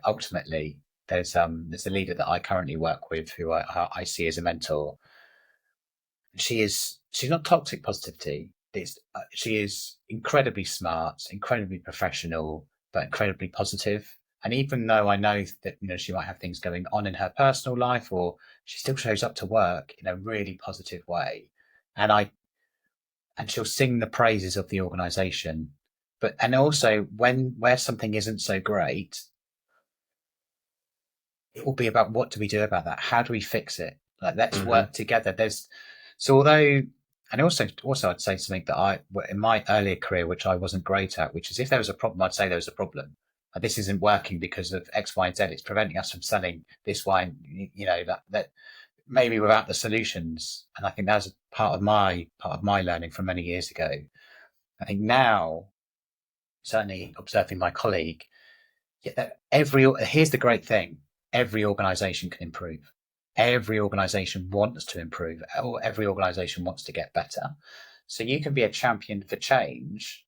Ultimately, there's a leader that I currently work with who I see as a mentor. She's not toxic positivity. She is incredibly smart, incredibly professional, but incredibly positive. And even though I know that she might have things going on in her personal life, or she still shows up to work in a really positive way, and she'll sing the praises of the organization. And also where something isn't so great, it will be about what do we do about that? How do we fix it? Like, let's work together. And also I'd say something that in my earlier career, which I wasn't great at, which is if there was a problem, I'd say there was a problem. This isn't working because of X, Y, and Z. It's preventing us from selling this wine, that maybe without the solutions. And I think that was part of my learning from many years ago. I think now, certainly observing my colleague, here's the great thing: every organization can improve. Every organization wants to improve, or every organization wants to get better. So you can be a champion for change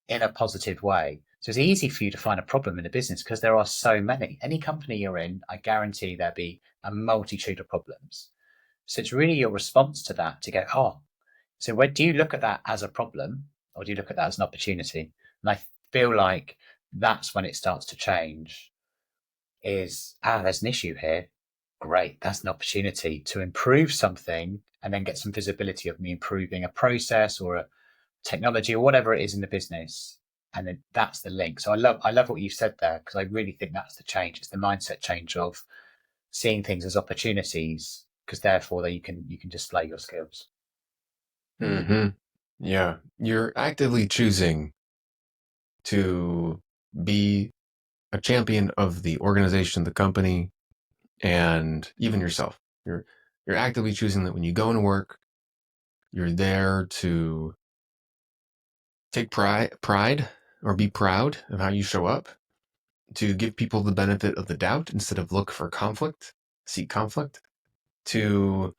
in a positive way. So it's easy for you to find a problem in a business because there are so many. Any company you're in, I guarantee there'll be a multitude of problems. So it's really your response to that to go, oh, so where do you look at that as a problem or do you look at that as an opportunity? And I feel like that's when it starts to change is, there's an issue here. Great. That's an opportunity to improve something and then get some visibility of me improving a process or a technology or whatever it is in the business. And then that's the link. So I love what you said there because I really think that's the change. It's the mindset change of seeing things as opportunities because therefore you can display your skills. Mm-hmm. Yeah. You're actively choosing to be a champion of the organization, the company, and even yourself. You're actively choosing that when you go into work, you're there to take pride or be proud of how you show up, to give people the benefit of the doubt instead of look for conflict, seek conflict, to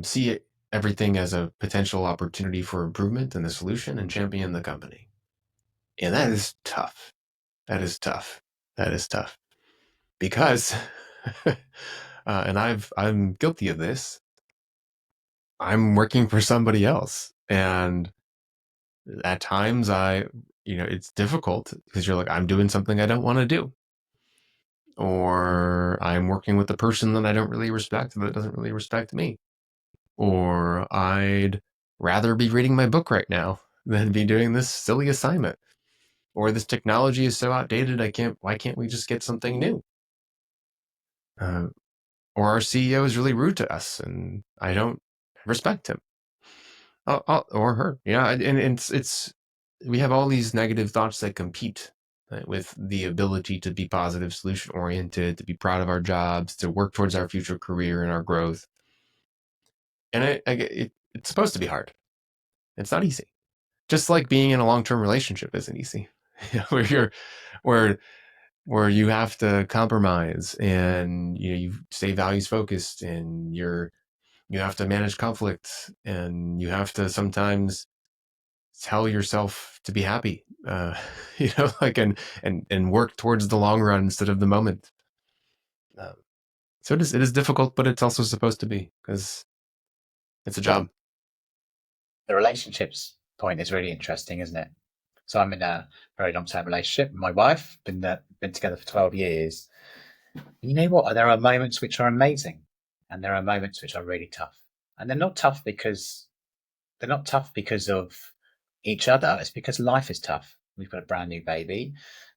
see everything as a potential opportunity for improvement and the solution and champion the company. And that is tough. That is tough. That is tough. Because, and I'm guilty of this, I'm working for somebody else. And at times it's difficult because you're like, I'm doing something I don't want to do. Or I'm working with a person that I don't really respect that doesn't really respect me. Or I'd rather be reading my book right now than be doing this silly assignment. Or this technology is so outdated, why can't we just get something new? Or our CEO is really rude to us and I don't respect him. Or her. Yeah. And we have all these negative thoughts that compete, right, with the ability to be positive, solution oriented, to be proud of our jobs, to work towards our future career and our growth. And it's supposed to be hard. It's not easy. Just like being in a long-term relationship isn't easy. Where where you have to compromise and you stay values focused and you have to manage conflict and you have to sometimes tell yourself to be happy, like and work towards the long run instead of the moment. So it is difficult, but it's also supposed to be because it's a job. The relationships point is really interesting, isn't it? So I'm in a very long-term relationship with my wife, been together for 12 years. And you know what? There are moments which are amazing and there are moments which are really tough. And they're not tough because of each other. It's because life is tough. We've got a brand new baby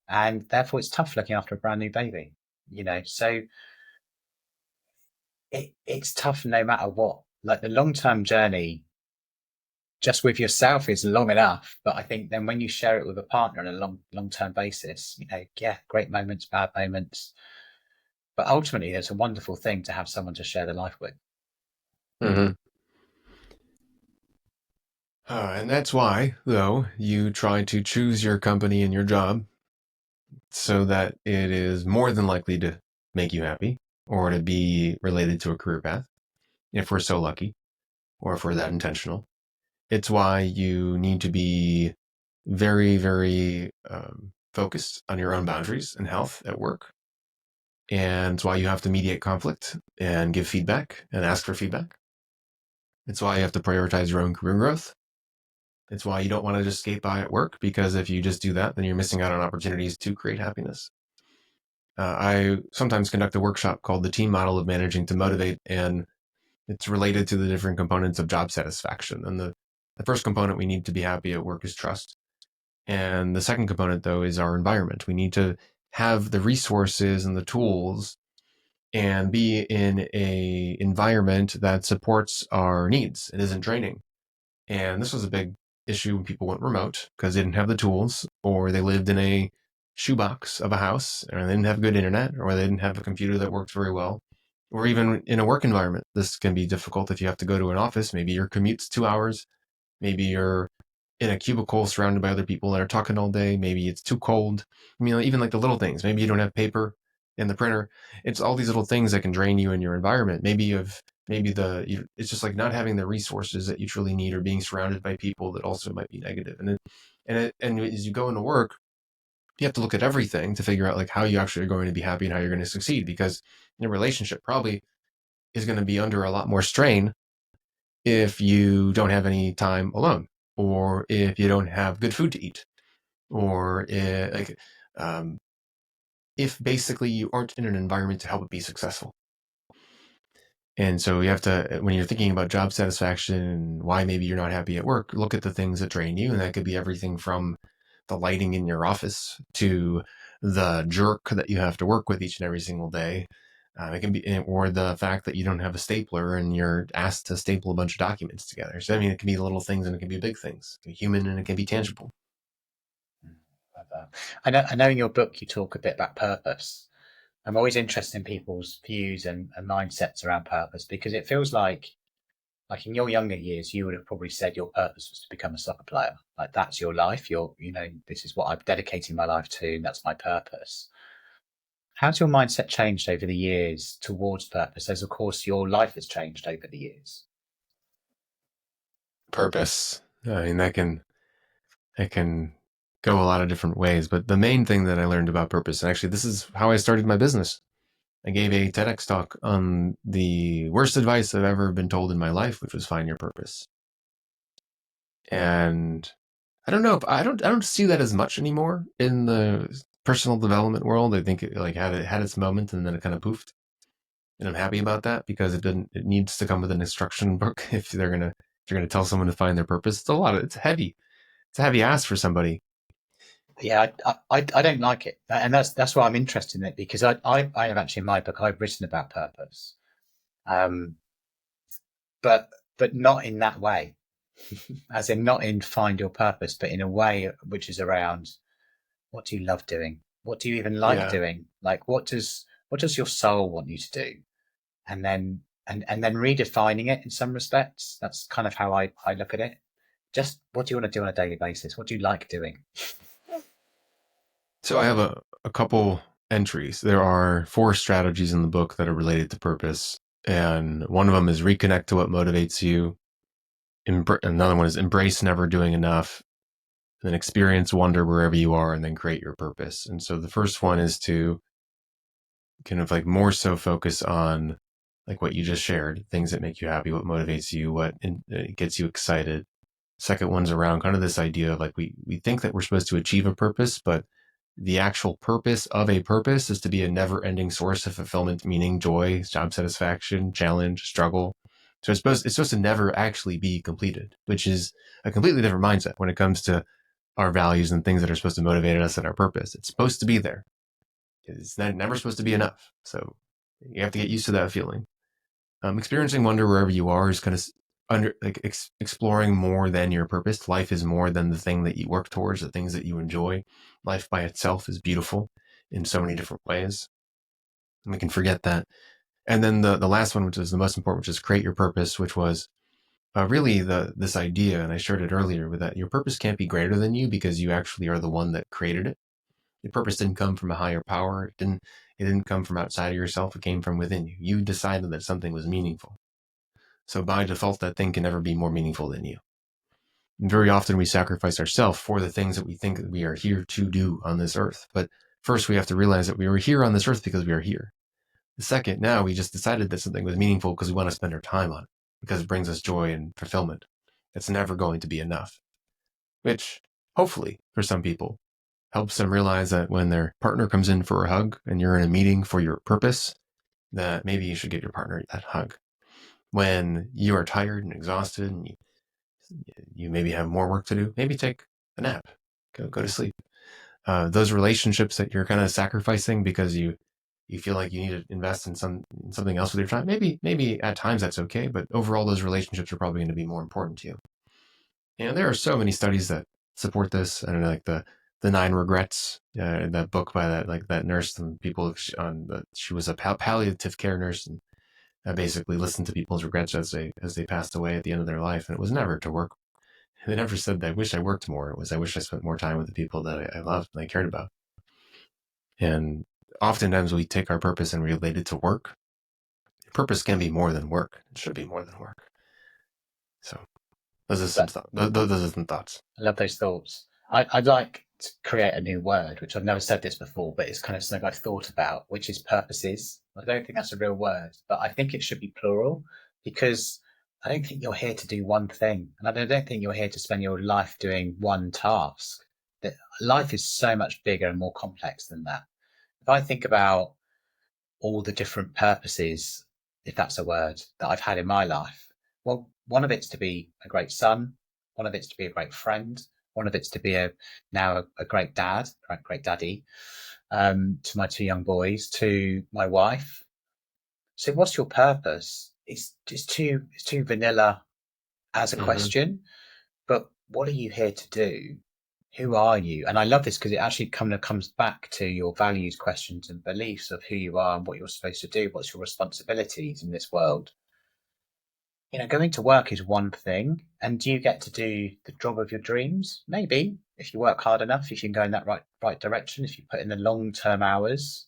and therefore it's tough looking after a brand new baby, so it's tough no matter what. Like the long-term journey just with yourself is long enough. But I think then when you share it with a partner on a long term basis, yeah, great moments, bad moments. But ultimately, it's a wonderful thing to have someone to share the life with. Mm-hmm. And that's why, though, you try to choose your company and your job so that it is more than likely to make you happy or to be related to a career path, if we're so lucky, or if we're that intentional. It's why you need to be very, very focused on your own boundaries and health at work. And it's why you have to mediate conflict and give feedback and ask for feedback. It's why you have to prioritize your own career growth. It's why you don't want to just skate by at work, because if you just do that, then you're missing out on opportunities to create happiness. I sometimes conduct a workshop called the team model of managing to motivate, and it's related to the different components of job satisfaction. And the first component we need to be happy at work is trust. And the second component, though, is our environment. We need to have the resources and the tools and be in a environment that supports our needs. It isn't draining. And this was a big issue when people went remote because they didn't have the tools, or they lived in a shoebox of a house, or they didn't have good internet, or they didn't have a computer that worked very well. Or even in a work environment, this can be difficult if you have to go to an office. Maybe your commute's 2 hours. Maybe you're in a cubicle surrounded by other people that are talking all day. Maybe it's too cold. I mean, even like the little things. Maybe you don't have paper in the printer. It's all these little things that can drain you in your environment. It's just like not having the resources that you truly need, or being surrounded by people that also might be negative. And as you go into work, you have to look at everything to figure out like how you actually are going to be happy and how you're going to succeed, because your relationship probably is going to be under a lot more strain if you don't have any time alone, or if you don't have good food to eat, or um, if basically you aren't in an environment to help it be successful. And so you have to, when you're thinking about job satisfaction and why maybe you're not happy at work, look at the things that drain you. And that could be everything from the lighting in your office to the jerk that you have to work with each and every single day. It can be, or the fact that you don't have a stapler and you're asked to staple a bunch of documents together. So, I mean, it can be little things and it can be big things. It can be human and it can be tangible. Like that. I know in your book you talk a bit about purpose. I'm always interested in people's views and mindsets around purpose, because it feels like in your younger years, you would have probably said your purpose was to become a soccer player. Like that's your life. This is what I'm dedicating my life to. And that's my purpose. How's your mindset changed over the years towards purpose? As of course your life has changed over the years. Purpose. I mean, that can go a lot of different ways. But the main thing that I learned about purpose, and actually, this is how I started my business. I gave a TEDx talk on the worst advice I've ever been told in my life, which was find your purpose. And I don't see that as much anymore in the personal development world. I think it like had its moment and then it kind of poofed. And I'm happy about that, because it needs to come with an instruction book if you're gonna tell someone to find their purpose. It's heavy. It's a heavy ask for somebody. Yeah, I don't like it, and that's why I'm interested in it, because I have actually in my book I've written about purpose, um, but not in that way, as in not in find your purpose, but in a way which is around what do you love doing, what do you even like Yeah. doing, like what does your soul want you to do, and then and then redefining it in some respects. That's kind of how I look at it. Just what do you want to do on a daily basis? What do you like doing? So I have a couple entries. There are 4 strategies in the book that are related to purpose. And one of them is reconnect to what motivates you. Another one is embrace never doing enough. Then experience wonder wherever you are, and then create your purpose. And so the first one is to kind of like more so focus on like what you just shared, things that make you happy, what motivates you, gets you excited. Second one's around kind of this idea of like we think that we're supposed to achieve a purpose, but the actual purpose of a purpose is to be a never ending source of fulfillment, meaning, joy, job satisfaction, challenge, struggle. So it's supposed to never actually be completed, which is a completely different mindset when it comes to our values and things that are supposed to motivate us and our purpose. It's supposed to be there. It's never supposed to be enough. So you have to get used to that feeling. Experiencing wonder wherever you are is kind of exploring more than your purpose. Life is more than the thing that you work towards, the things that you enjoy. Life by itself is beautiful in so many different ways. And we can forget that. And then the last one, which is the most important, which is create your purpose, which was really this idea, and I shared it earlier, with that your purpose can't be greater than you because you actually are the one that created it. Your purpose didn't come from a higher power. It didn't come from outside of yourself. It came from within you. You decided that something was meaningful. So by default, that thing can never be more meaningful than you. And very often we sacrifice ourselves for the things that we think that we are here to do on this earth. But first we have to realize that we were here on this earth because we are here. The second, now we just decided that something was meaningful because we want to spend our time on it, because it brings us joy and fulfillment. It's never going to be enough, which hopefully for some people helps them realize that when their partner comes in for a hug and you're in a meeting for your purpose, that maybe you should get your partner that hug. When you are tired and exhausted and you maybe have more work to do, maybe take a nap, go to sleep. Those relationships that you're kind of sacrificing because you feel like you need to invest in something else with your time. Maybe at times that's okay, but overall those relationships are probably going to be more important to you. And there are so many studies that support this. I don't know, like the 9 Regrets, that book by that nurse and people she was a palliative care nurse, and basically listened to people's regrets as they passed away at the end of their life, and it was never to work. They never said, I wish I worked more. It was, I wish I spent more time with the people that I loved and I cared about. And oftentimes we take our purpose and relate it to work. Purpose can be more than work. It should be more than work. So those are some thoughts. Those are some thoughts. I love those thoughts. I'd like to create a new word, which I've never said this before, but it's kind of something I've thought about, which is purposes. I don't think that's a real word, but I think it should be plural because I don't think you're here to do one thing. And I don't think you're here to spend your life doing one task. That life is so much bigger and more complex than that. If I think about all the different purposes, if that's a word, that I've had in my life. Well, one of it's to be a great son, one of it's to be a great friend, one of it's to be a great dad, great daddy, to my two young boys, to my wife. So what's your purpose? It's too vanilla as a Mm-hmm. question, but what are you here to do? Who are you? And I love this because it actually kind of comes back to your values, questions, and beliefs of who you are and what you're supposed to do. What's your responsibilities in this world? Going to work is one thing, and do you get to do the job of your dreams? Maybe if you work hard enough, if you can go in that right direction, if you put in the long term hours,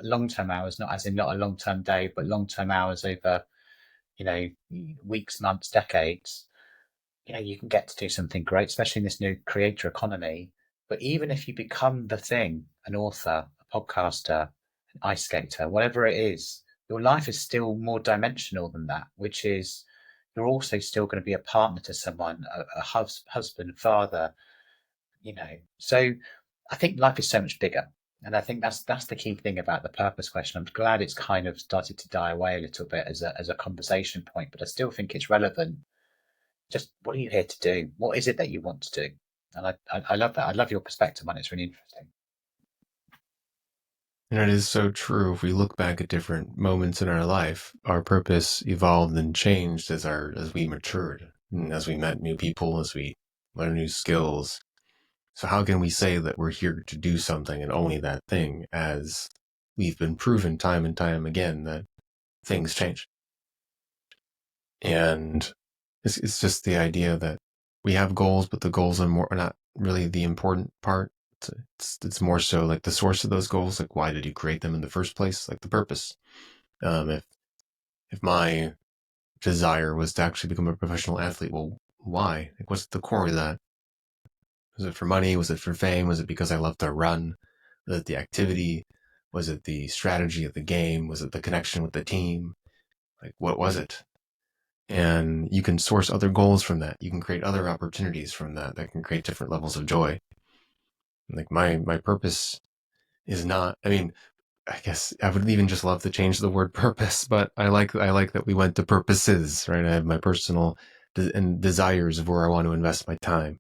not as in not a long term day, but long term hours over you know weeks, months, decades. You can get to do something great, especially in this new creator economy. But even if you become the thing, an author, a podcaster, an ice skater, whatever it is, your life is still more dimensional than that, which is you're also still going to be a partner to someone, a husband, father, So I think life is so much bigger. And I think that's the key thing about the purpose question. I'm glad it's kind of started to die away a little bit as a conversation point, but I still think it's relevant. Just what are you here to do? What is it that you want to do? And I love that. I love your perspective on it. It's really interesting. And it is so true. If we look back at different moments in our life, our purpose evolved and changed as we matured, and as we met new people, as we learned new skills. So how can we say that we're here to do something and only that thing, as we've been proven time and time again that things change? And it's just the idea that we have goals, but the goals are not really the important part. It's more so like the source of those goals. Like, why did you create them in the first place? Like the purpose. If my desire was to actually become a professional athlete, well, why? Like, what's the core of that? Was it for money? Was it for fame? Was it because I love to run? Was it the activity? Was it the strategy of the game? Was it the connection with the team? Like, what was it? And you can source other goals from that. You can create other opportunities from that can create different levels of joy. Like my purpose is not, I mean, I guess I would even just love to change the word purpose, but I like that we went to purposes, right? I have my personal and desires of where I want to invest my time.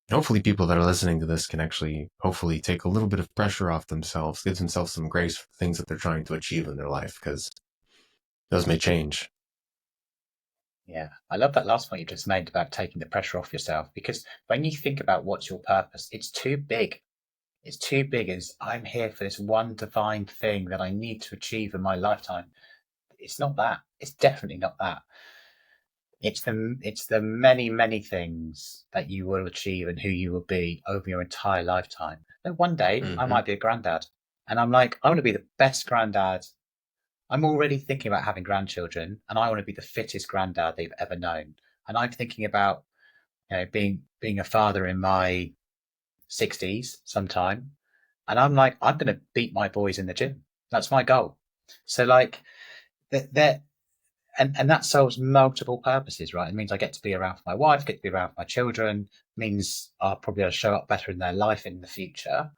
And hopefully people that are listening to this can actually hopefully take a little bit of pressure off themselves, give themselves some grace for the things that they're trying to achieve in their life, because those may change. Yeah, I love that last point you just made about taking the pressure off yourself because when you think about what's your purpose, it's too big. It's too big as I'm here for this one divine thing that I need to achieve in my lifetime. It's not that. It's definitely not that. It's the many things that you will achieve and who you will be over your entire lifetime. Then one day I Mm-hmm. might be a granddad, and I'm like, I want to be the best granddad. I'm already thinking about having grandchildren, and I want to be the fittest granddad they've ever known. And I'm thinking about being a father in my 60s sometime, and I'm like, I'm going to beat my boys in the gym. That's my goal. So like that and that solves multiple purposes, right? It means I get to be around for my wife, get to be around for my children, means I'll probably show up better in their life in the future.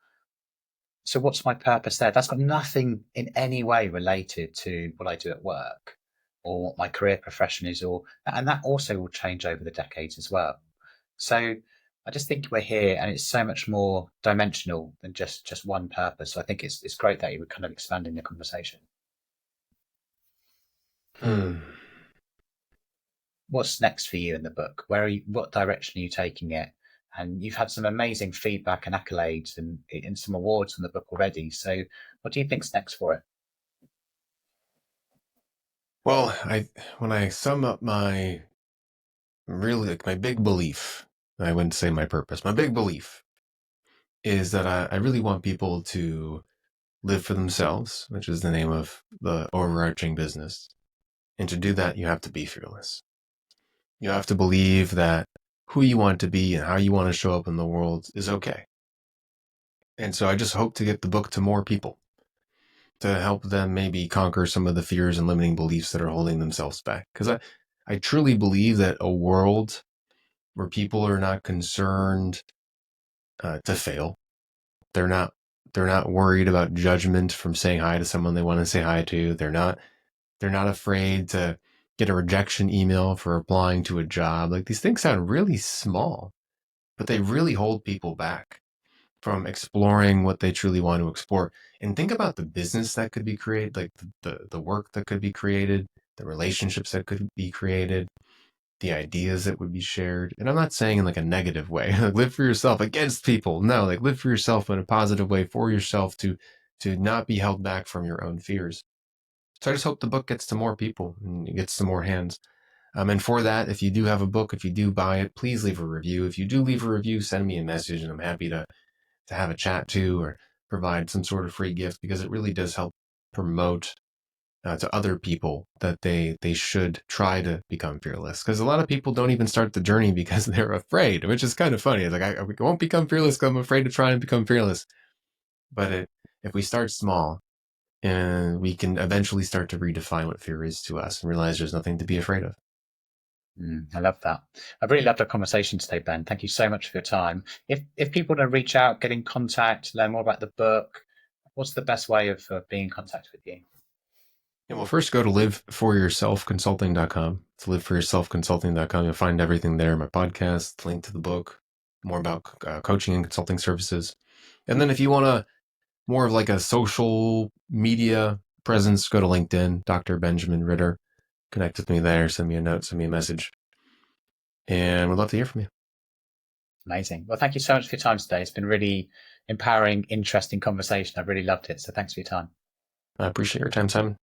So what's my purpose there? That's got nothing in any way related to what I do at work or what my career profession is, and that also will change over the decades as well. So I just think we're here, and it's so much more dimensional than just one purpose. So I think it's great that you were kind of expanding the conversation. Hmm. What's next for you in the book? What direction are you taking it? And you've had some amazing feedback and accolades and some awards from the book already. So what do you think's next for it? Well, when I sum up my really like my big belief I wouldn't say my purpose. My big belief is that I really want people to live for themselves, which is the name of the overarching business. And to do that, you have to be fearless. You have to believe that who you want to be and how you want to show up in the world is okay. And so I just hope to get the book to more people, to help them maybe conquer some of the fears and limiting beliefs that are holding themselves back. Because I truly believe that a world where people are not concerned to fail, they're not worried about judgment from saying hi to someone they want to say hi to. They're not afraid to get a rejection email for applying to a job. Like, these things sound really small, but they really hold people back from exploring what they truly want to explore. And think about the business that could be created, like the work that could be created, the relationships that could be created, the ideas that would be shared. And I'm not saying in like a negative way, like live for yourself against people. No, like live for yourself in a positive way for yourself to not be held back from your own fears. So I just hope the book gets to more people and it gets to more hands. And for that, if you do have a book, if you do buy it, please leave a review. If you do leave a review, send me a message and I'm happy to have a chat to or provide some sort of free gift, because it really does help promote to other people that they should try to become fearless. Because a lot of people don't even start the journey because they're afraid, which is kind of funny. It's like, I won't become fearless because I'm afraid to try and become fearless. But if we start small, and we can eventually start to redefine what fear is to us and realize there's nothing to be afraid of. I love that. I've really loved our conversation today, Ben. Thank you so much for your time. If people want to reach out, get in contact, learn more about the book, what's the best way of being in contact with you? Yeah, well, first go to liveforyourselfconsulting.com. It's liveforyourselfconsulting.com. You'll find everything there, my podcast, link to the book, more about coaching and consulting services. And then if you want more of like a social media presence, go to LinkedIn, Dr. Benjamin Ritter. Connect with me there, send me a note, send me a message. And we'd love to hear from you. Amazing. Well, thank you so much for your time today. It's been really empowering, interesting conversation. I've really loved it. So thanks for your time. I appreciate your time, Simon.